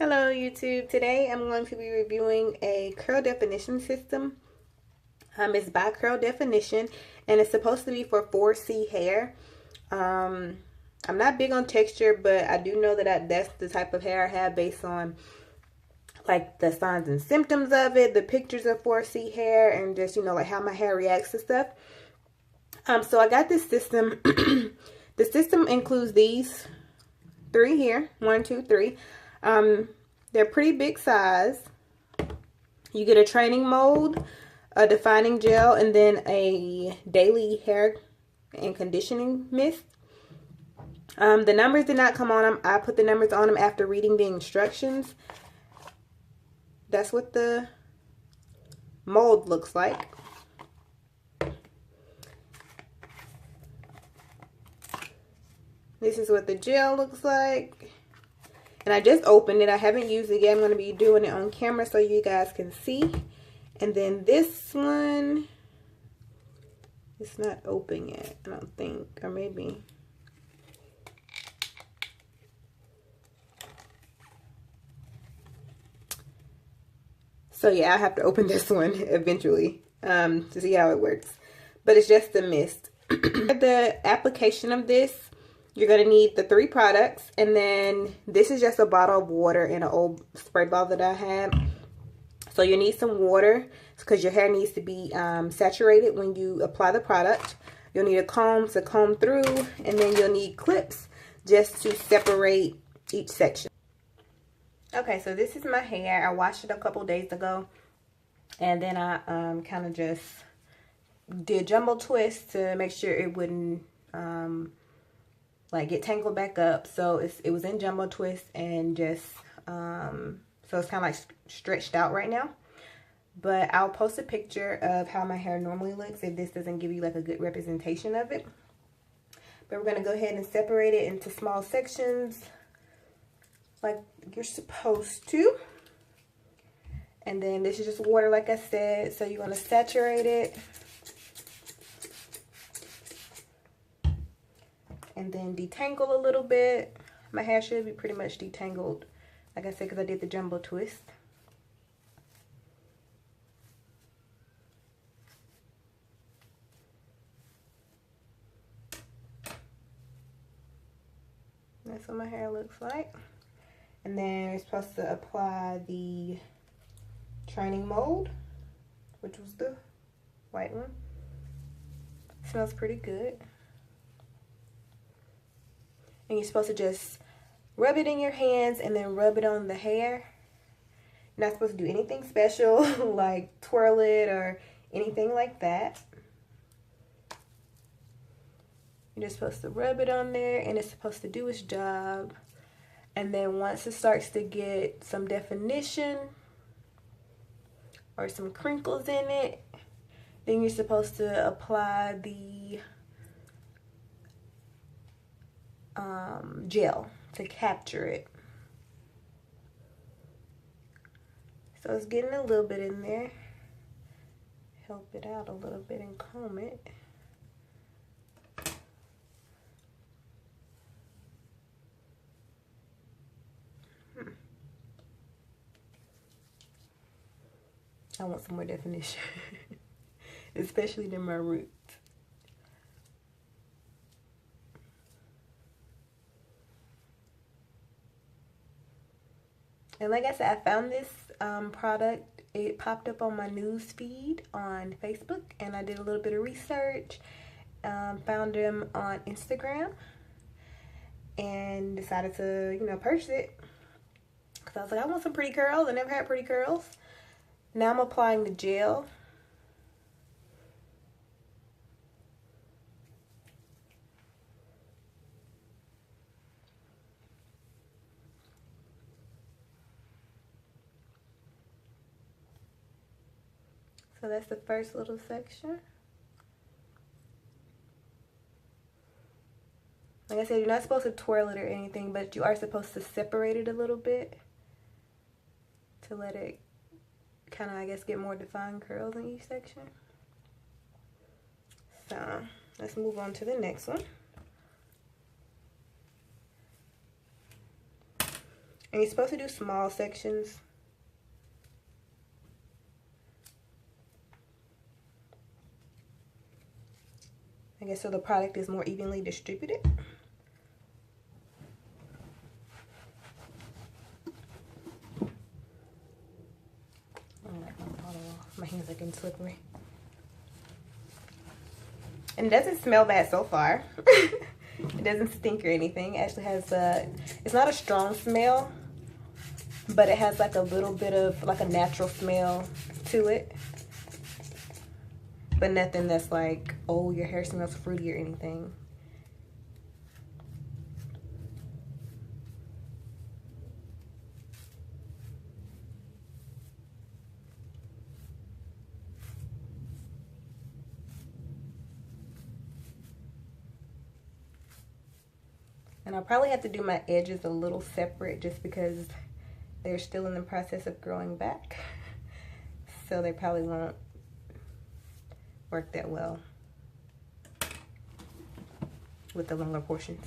Hello YouTube. Today I'm going to be reviewing a curl definition system. It's by Curl Definition and it's supposed to be for 4C hair. I'm not big on texture, but I do know that that's the type of hair I have based on like the signs and symptoms of it, the pictures of 4C hair, and just like how my hair reacts to stuff. So I got this system. The system includes these three here, 1, 2, 3. They're pretty big size. You get a training mold, a defining gel, and then a daily hair and conditioning mist. The numbers did not come on them. I put the numbers on them after reading the instructions. That's what the mold looks like. This is what the gel looks like. And I just opened it. I haven't used it yet. I'm going to be doing it on camera so you guys can see. And then this one, it's not open yet, I don't think. Or maybe. So yeah, I have to open this one eventually to see how it works. But it's just the mist. The application of this, you're going to need the 3 products, and then this is just a bottle of water in an old spray bottle that I had. So you need some water because your hair needs to be saturated when you apply the product. You'll need a comb to comb through, and then you'll need clips just to separate each section. Okay, so this is my hair. I washed it a couple days ago, and then I kind of just did jumbo twist to make sure it wouldn't like get tangled back up. So it was in jumbo twist and just so it's kind of like stretched out right now. But I'll post a picture of how my hair normally looks if this doesn't give you like a good representation of it. But we're going to go ahead and separate it into small sections like you're supposed to. And then this is just water like I said. So you're going to saturate it. And then detangle a little bit. My hair should be pretty much detangled, like I said, because I did the jumbo twist. That's what my hair looks like. And then you're supposed to apply the training mold, which was the white one. Smells pretty good. And you're supposed to just rub it in your hands and then rub it on the hair. You're not supposed to do anything special like twirl it or anything like that. You're just supposed to rub it on there and it's supposed to do its job. And then once it starts to get some definition or some crinkles in it, then you're supposed to apply the gel to capture it. So it's getting a little bit in there. Help it out a little bit and comb it. I want some more definition, especially in my roots. And like I said, I found this product. It popped up on my news feed on Facebook, and I did a little bit of research. Found them on Instagram, and decided to, purchase it. Because I was like, I want some pretty curls. I never had pretty curls. Now I'm applying the gel. So that's the first little section. Like I said, you're not supposed to twirl it or anything, but you are supposed to separate it a little bit to let it kind of, I guess, get more defined curls in each section. So let's move on to the next one. And you're supposed to do small sections. I guess so the product is more evenly distributed. My hands are getting slippery. And it doesn't smell bad so far. It doesn't stink or anything. It actually has it's not a strong smell, but it has like a little bit of like a natural smell to it. But nothing that's like, oh, your hair smells fruity or anything. And I'll probably have to do my edges a little separate just because they're still in the process of growing back. So they probably won't work that well with the longer portions.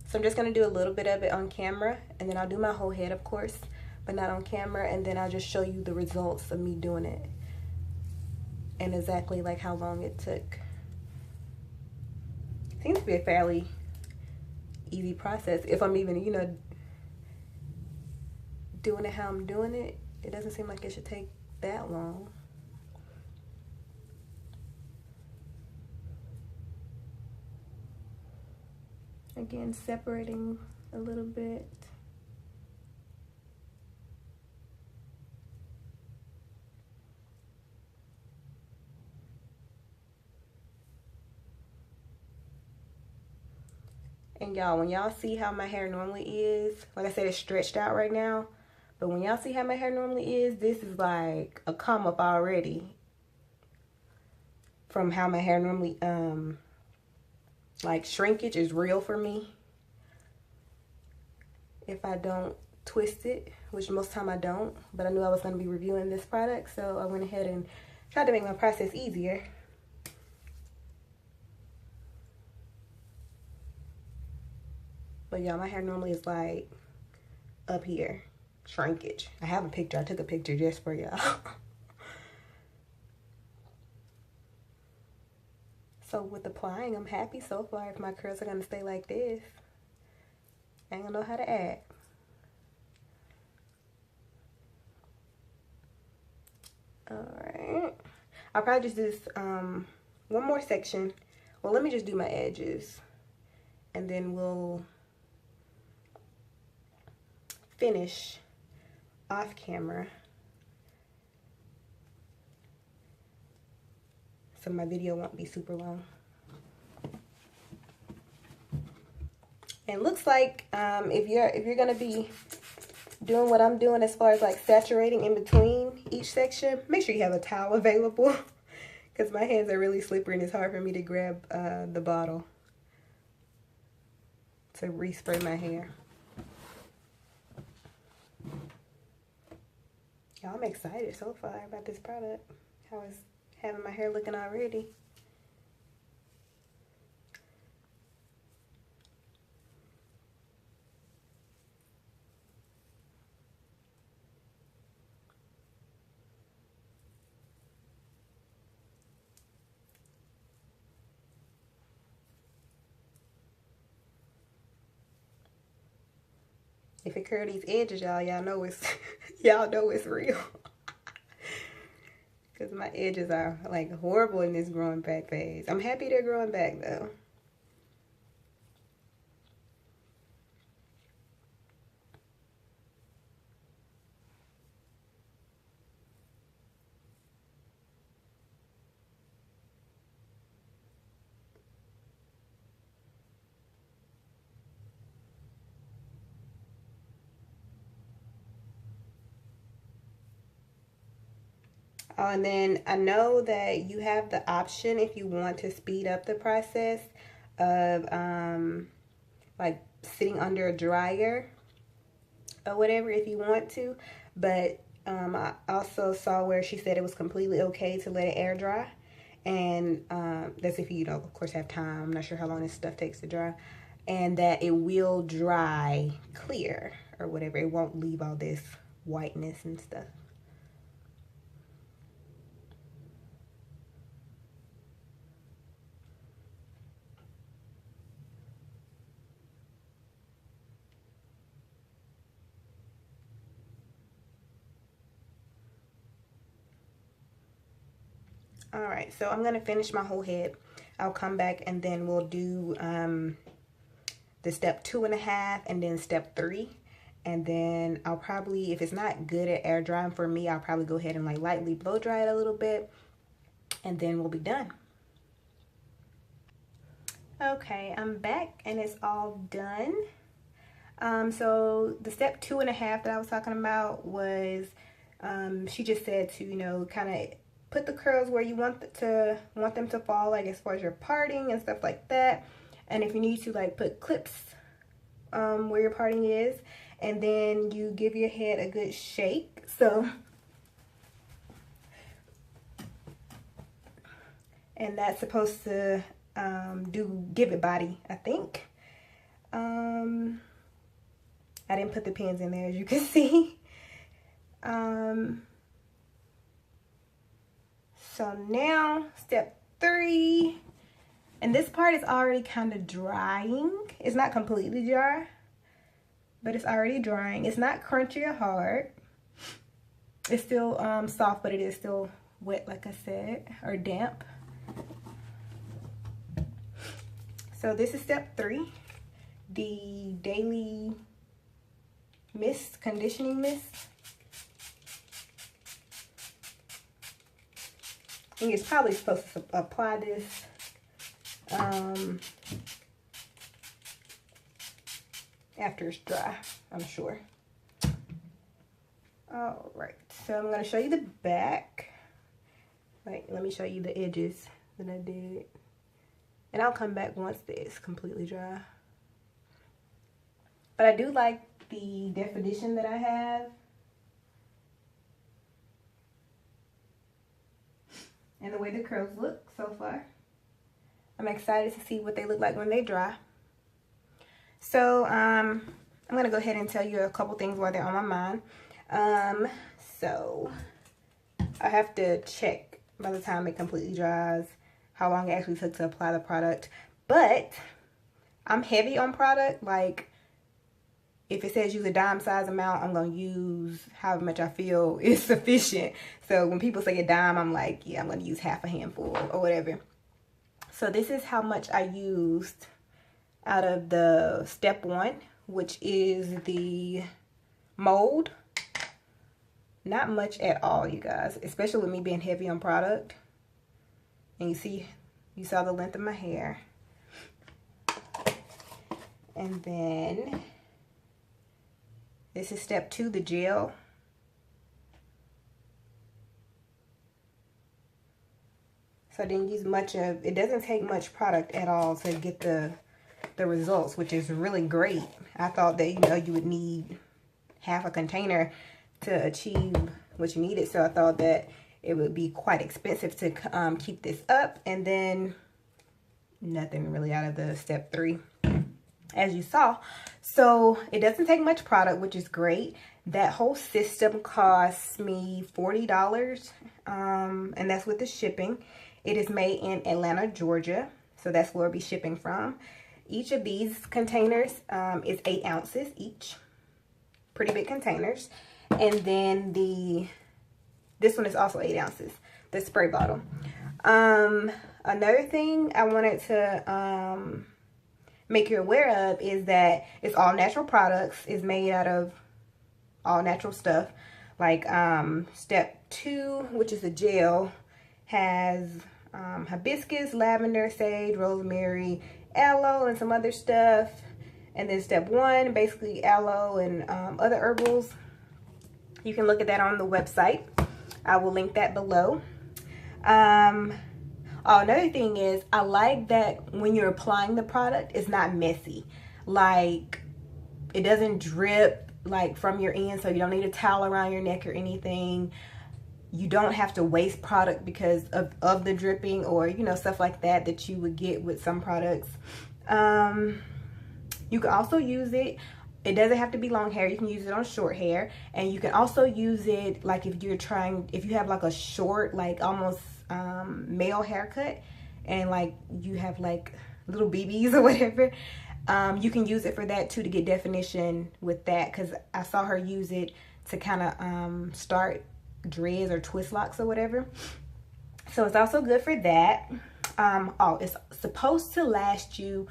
So I'm just going to do a little bit of it on camera, and then I'll do my whole head, of course, but not on camera, and then I'll just show you the results of me doing it and exactly like how long it took. Seems to be a fairly easy process if I'm even, you know, doing it how I'm doing it. It doesn't seem like it should take that long. Again, separating a little bit. And y'all, when y'all see how my hair normally is, like I said, it's stretched out right now. But when y'all see how my hair normally is, this is like a come up already from how my hair normally, like shrinkage is real for me if I don't twist it, which most of the time I don't. But I knew I was going to be reviewing this product, so I went ahead and tried to make my process easier. But y'all, my hair normally is like up here, shrinkage. I have a picture. I took a picture just for y'all. So with applying, I'm happy so far. If my curls are gonna stay like this, I ain't gonna know how to act. Alright. I'll probably just do this one more section. Well, let me just do my edges, and then we'll finish off camera, so my video won't be super long. And looks like if you're gonna be doing what I'm doing as far as like saturating in between each section, make sure you have a towel available because my hands are really slippery and it's hard for me to grab the bottle to respray my hair. Y'all, I'm excited so far about this product. How it's having my hair looking already. If it curl these edges, y'all know it's y'all know it's real. Cause my edges are like horrible in this growing back phase. I'm happy they're growing back though. Oh, and then I know that you have the option if you want to speed up the process of like sitting under a dryer or whatever if you want to. But I also saw where she said it was completely okay to let it air dry. and that's if you of course have time. I'm not sure how long this stuff takes to dry, and that it will dry clear or whatever. It won't leave all this whiteness and stuff. All right, so I'm gonna finish my whole head. I'll come back and then we'll do the step 2.5 and then step 3. And then I'll probably, if it's not good at air drying for me, I'll probably go ahead and like lightly blow dry it a little bit, and then we'll be done. Okay, I'm back and it's all done. So the step 2.5 that I was talking about was, she just said to, you know, kind of put the curls where you want them to fall, like as far as your parting and stuff like that. And if you need to, like, put clips where your parting is, and then you give your head a good shake. So, and that's supposed to give it body, I think. I didn't put the pins in there, as you can see. So now step 3, and this part is already kind of drying. It's not completely dry, but it's already drying. It's not crunchy or hard. It's still soft, but it is still wet, like I said, or damp. So this is step 3, the daily mist, conditioning mist. I think it's probably supposed to apply this after it's dry, I'm sure. All right, so I'm going to show you the back. Like, let me show you the edges that I did. And I'll come back once it's completely dry. But I do like the definition that I have. And the way the curls look so far. I'm excited to see what they look like when they dry. So, I'm going to go ahead and tell you a couple things while they're on my mind. So, I have to check by the time it completely dries how long it actually took to apply the product. But, I'm heavy on product. Like, if it says use a dime size amount, I'm going to use however much I feel is sufficient. So when people say a dime, I'm like, yeah, I'm going to use half a handful or whatever. So this is how much I used out of the step 1, which is the mold. Not much at all, you guys, especially with me being heavy on product. And you saw the length of my hair. And then this is step 2, the gel. So I didn't use much of, it doesn't take much product at all to get the results, which is really great. I thought that, you know, you would need half a container to achieve what you needed. So I thought that it would be quite expensive to keep this up. And then nothing really out of the step 3, as you saw. So it doesn't take much product, which is great. That whole system cost me $40, and that's with the shipping. It is made in Atlanta, Georgia, so that's where I'll be shipping from. Each of these containers is 8 ounces each. Pretty big containers. And then this one is also 8 ounces, the spray bottle. Another thing I wanted to make you aware of is that it's all natural products. It's made out of all natural stuff. Like step 2, which is the gel, has hibiscus, lavender, sage, rosemary, aloe, and some other stuff. And then step 1, basically aloe and other herbals. You can look at that on the website. I will link that below. Another thing is, I like that when you're applying the product, it's not messy. Like, it doesn't drip like from your end, so you don't need a towel around your neck or anything. you don't have to waste product because of the dripping, or you know, stuff like that that you would get with some products. You can also use it, it doesn't have to be long hair, you can use it on short hair. And you can also use it like if you have like a short, like almost male haircut, and like you have like little BBs or whatever, you can use it for that too, to get definition with that, because I saw her use it to kind of start dreads or twist locks or whatever. So it's also good for that. Oh, it's supposed to last you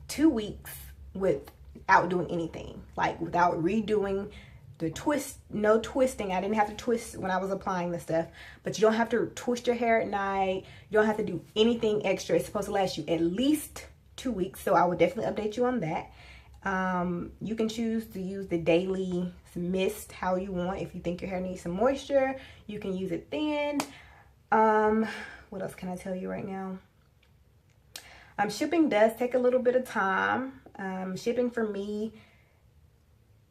2 weeks without doing anything, like without redoing the twist. No twisting. I didn't have to twist when I was applying the stuff, but you don't have to twist your hair at night. You don't have to do anything extra. It's supposed to last you at least 2 weeks, so I would definitely update you on that. You can choose to use the daily mist how you want. If you think your hair needs some moisture, you can use it then. What else can I tell you right now? Shipping does take a little bit of time. Shipping for me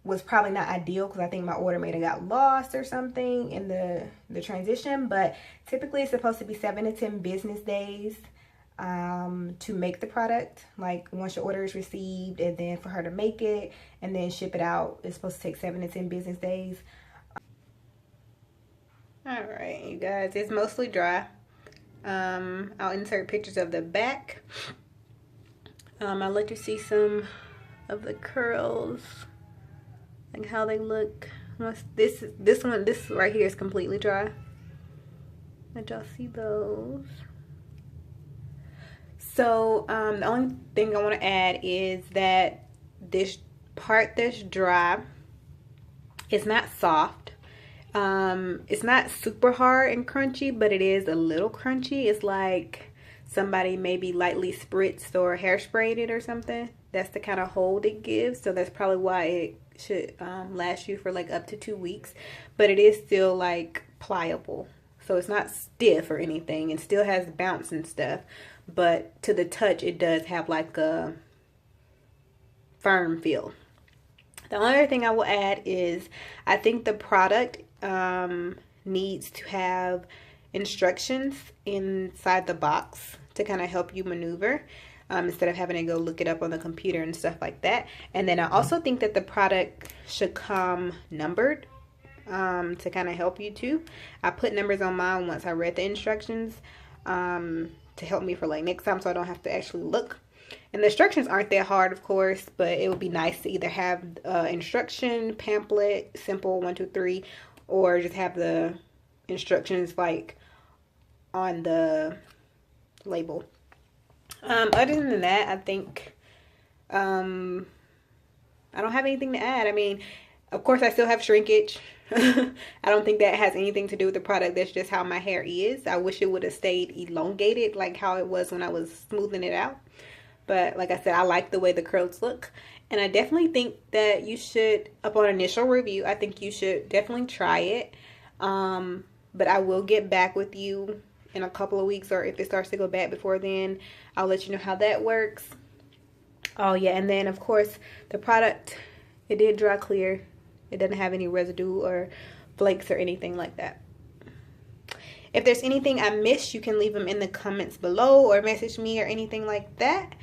was probably not ideal because I think my order may have got lost or something in the transition, but typically it's supposed to be 7 to 10 business days to make the product. Like once your order is received, and then for her to make it and then ship it out, it's supposed to take 7 to 10 business days. All right, you guys, it's mostly dry. I'll insert pictures of the back. I'll let you see some of the curls, like how they look. This right here is completely dry. Let y'all see those. So the only thing I want to add is that this part that's dry is not soft. It's not super hard and crunchy, but it is a little crunchy. It's like somebody maybe lightly spritzed or hairsprayed it or something. That's the kind of hold it gives. So that's probably why it should last you for like up to 2 weeks. But it is still like pliable. So it's not stiff or anything. It still has bounce and stuff. But to the touch, it does have like a firm feel. The only other thing I will add is I think the product needs to have instructions inside the box to kind of help you maneuver instead of having to go look it up on the computer and stuff like that. And then I also think that the product should come numbered to kind of help you too. I put numbers on mine once I read the instructions to help me for like next time, so I don't have to actually look. And the instructions aren't that hard, of course, but it would be nice to either have instruction pamphlet, simple 1, 2, 3, or just have the instructions like on the label. Other than that, I think I don't have anything to add. I mean, of course, I still have shrinkage. I don't think that has anything to do with the product. That's just how my hair is. I wish it would have stayed elongated like how it was when I was smoothing it out. But like I said, I like the way the curls look. And I definitely think that you should, upon initial review, I think you should definitely try it. But I will get back with you in a couple of weeks, or if it starts to go bad before then, I'll let you know how that works. Oh yeah, and then of course the product, it did dry clear. It doesn't have any residue or flakes or anything like that. If there's anything I missed, you can leave them in the comments below or message me or anything like that,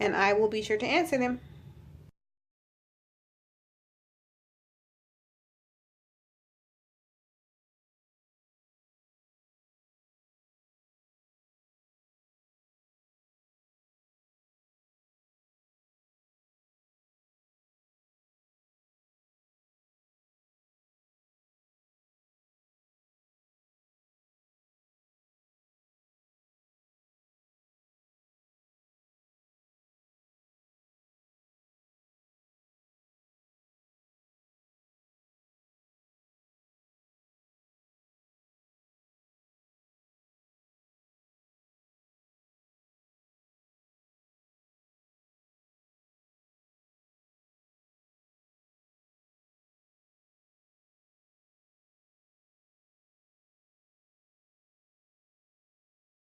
and I will be sure to answer them.